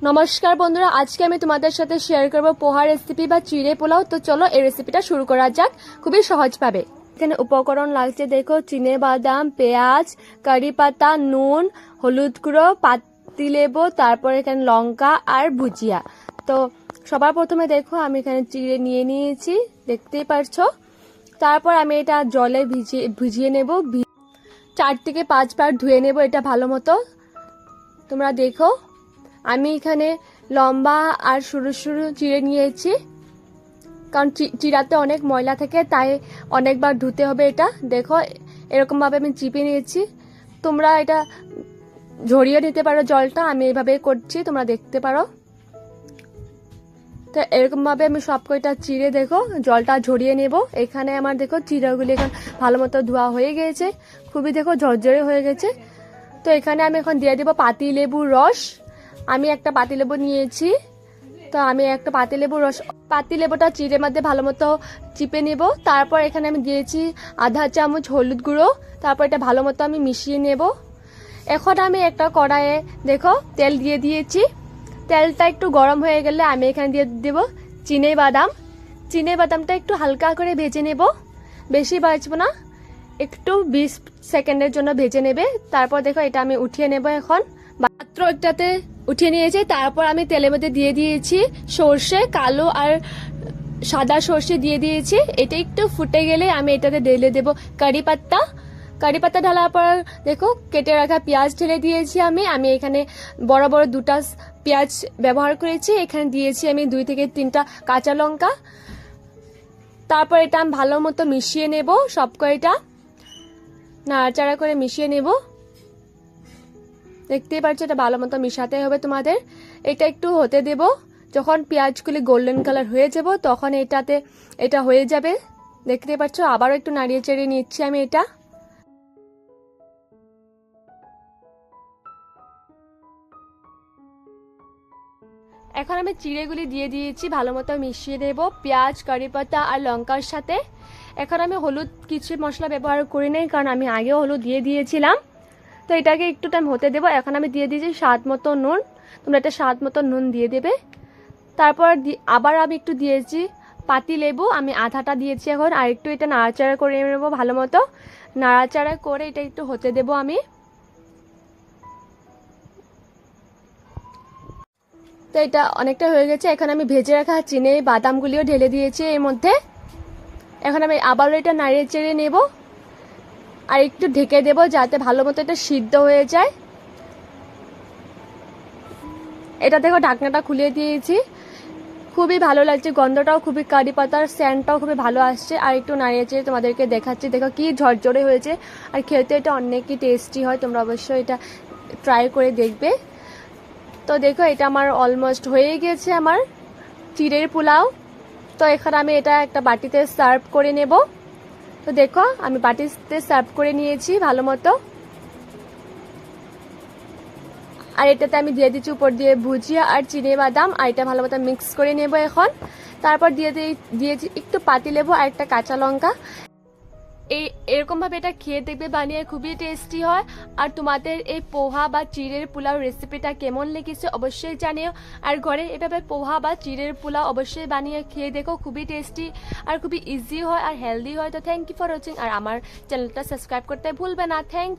নমস্কার বন্ধুরা, আজকে আমি তোমাদের সাথে শেয়ার করব পোহা রেসিপি বা চিড়ে পোলাও। তো চলো এই রেসিপিটা শুরু করা যাক খুবই সহজভাবে। এখানে উপকরণ লাগছে দেখো, চিনে বাদাম, পেঁয়াজ, কারি পাতা, নুন, হলুদ গুঁড়ো, পাতিলেবু, তারপর এখানে লঙ্কা আর ভুজিয়া। তো সবার প্রথমে দেখো আমি এখানে চিড়ে নিয়ে নিয়েছি, দেখতেই পারছো। তারপর আমি এটা জলে ভিজিয়ে নেব, 4 থেকে 5 বার ধুয়ে নেব এটা ভালো মতো। তোমরা দেখো আমি এখানে লম্বা আর সরু সরু চিড়ে নিয়েছি, কারণ চিড়াতে অনেক ময়লা থাকে, তাই অনেকবার ধুতে হবে এটা। দেখো এরকমভাবে আমি চিপে নিয়েছি, তোমরা এটা ঝরিয়ে নিতে পারো জলটা, আমি এইভাবে করছি, তোমরা দেখতে পারো। তো এরকমভাবে আমি সব কয়টা চিড়ে দেখো জলটা ঝরিয়ে নেব। এখানে আমার দেখো চিড়াগুলি এখন ভালো মতো ধোয়া হয়ে গিয়েছে, খুবই দেখো ঝরঝরে হয়ে গেছে। তো এখানে আমি এখন দিয়ে দেবো পাতিলেবুর রস। আমি একটা পাতিলেবু নিয়েছি, তো আমি একটা পাতিলেবুর রস, পাতিলেবুটা চিড়ের মধ্যে ভালো মতো চিপে নেব। তারপর এখানে আমি দিয়েছি আধা চামচ হলুদ গুঁড়ো, তারপর এটা ভালো মতো আমি মিশিয়ে নেব। এখন আমি একটা কড়াইয়ে দেখো তেল দিয়ে দিয়েছি, তেলটা একটু গরম হয়ে গেলে আমি এখানে দিয়ে দেব চিনে বাদাম। চিনে বাদামটা একটু হালকা করে ভেজে নেব, বেশি ভাজবো না, একটু 20 সেকেন্ডের জন্য ভেজে নেবে। তারপর দেখো এটা আমি উঠিয়ে নেব, এখন মাত্র একটাতে উঠিয়ে নিয়েছি। তারপর আমি তেলের মধ্যে দিয়ে দিয়েছি সর্ষে, কালো আর সাদা সর্ষে দিয়ে দিয়েছি। এটা একটু ফুটে গেলে আমি এটাতে ঢেলে দেব কারি পাতা। কারি পাতা ঢালার পর দেখো কেটে রাখা পেঁয়াজ ঢেলে দিয়েছি। আমি এখানে বড় বড় 2টা পেঁয়াজ ব্যবহার করেছি। এখানে দিয়েছি আমি 2 থেকে 3টা কাঁচা লঙ্কা। তারপর এটা আমি ভালো মতো মিশিয়ে নেব, সব কয়টা নাড়াচাড়া করে মিশিয়ে নেব। দেখতেই পাচ্ছ এটা ভালো মতো মিশাতে হবে তোমাদের। এটা একটু হতে দেব, যখন পেঁয়াজগুলি গোল্ডেন কালার হয়ে যাব তখন এটা হয়ে যাবে। দেখতে পাচ্ছ আবারও একটু নাড়িয়ে চাড়িয়ে নিচ্ছি আমি এটা। এখন আমি চিড়েগুলি দিয়ে দিয়েছি, ভালো মতো মিশিয়ে দেব পেঁয়াজ, কারি পাতা আর লঙ্কার সাথে। এখন আমি হলুদ কিছু মশলা ব্যবহার করি নাই, কারণ আমি আগেও হলুদ দিয়ে দিয়েছিলাম। তো এটাকে একটু টাইম হতে দেবো। এখন আমি দিয়ে দিয়েছি স্বাদ মতো নুন, তোমরা এটা স্বাদ মতো নুন দিয়ে দেবে। তারপর আবার আমি একটু দিয়েছি পাতিলেবু, আমি আধাটা দিয়েছি এখন, আর একটু এটা নাড়াচাড়া করে নেবো ভালো মতো। নাড়াচাড়া করে এটা একটু হতে দেবো আমি। তো এটা অনেকটা হয়ে গেছে। এখন আমি ভেজে রাখা চিনে বাদামগুলিও ঢেলে দিয়েছি এর মধ্যে। এখন আমি আবারও এটা নাড়িয়ে চেড়ে নেব আর একটু ঢেকে দেব, যাতে ভালো মতো এটা সিদ্ধ হয়ে যায়। এটা দেখো ঢাকনাটা খুলে দিয়েছি, খুবই ভালো লাগছে, গন্ধটাও খুবই, কারি পাতার স্যান্ডটাও খুবই ভালো আসছে। আর একটু নাড়িয়ে চেড়ে তোমাদেরকে দেখাচ্ছি, দেখো কি ঝরঝরে হয়েছে। আর খেতে এটা অনেকই টেস্টি হয়, তোমরা অবশ্যই এটা ট্রাই করে দেখবে। তো দেখো এটা আমার অলমোস্ট হয়ে গেছে আমার চিড়ের পোলাও। তো এখানে আমি এটা একটা বাটিতে সার্ভ করে নেব। তো দেখো আমি বাটিতে সার্ভ করে নিয়েছি ভালো মতো। আর এটাতে আমি দিয়ে দিচ্ছি উপর দিয়ে ভুজিয়া আর চিনে বাদাম, আর এটা ভালো মতো মিক্স করে নেব এখন। তারপর দিয়েছি একটু পাতিলেবু আর একটা কাঁচা লঙ্কা। এরকমভাবে এটা খেয়ে দেখবে, বানিয়ে খুবই টেস্টি হয়। আর তোমাদের এই পোহা বা চিড়ের পোলাও রেসিপিটা কেমন লেগেছে অবশ্যই জানিও। আর ঘরে এভাবে পোহা বা চিড়ের পোলাও অবশ্যই বানিয়ে খেয়ে দেখো, খুবই টেস্টি আর খুবই ইজি হয় আর হেলদি হয়। তো থ্যাংক ইউ ফর ওয়াচিং, আর আমার চ্যানেলটা সাবস্ক্রাইব করতে ভুলবে না। থ্যাংক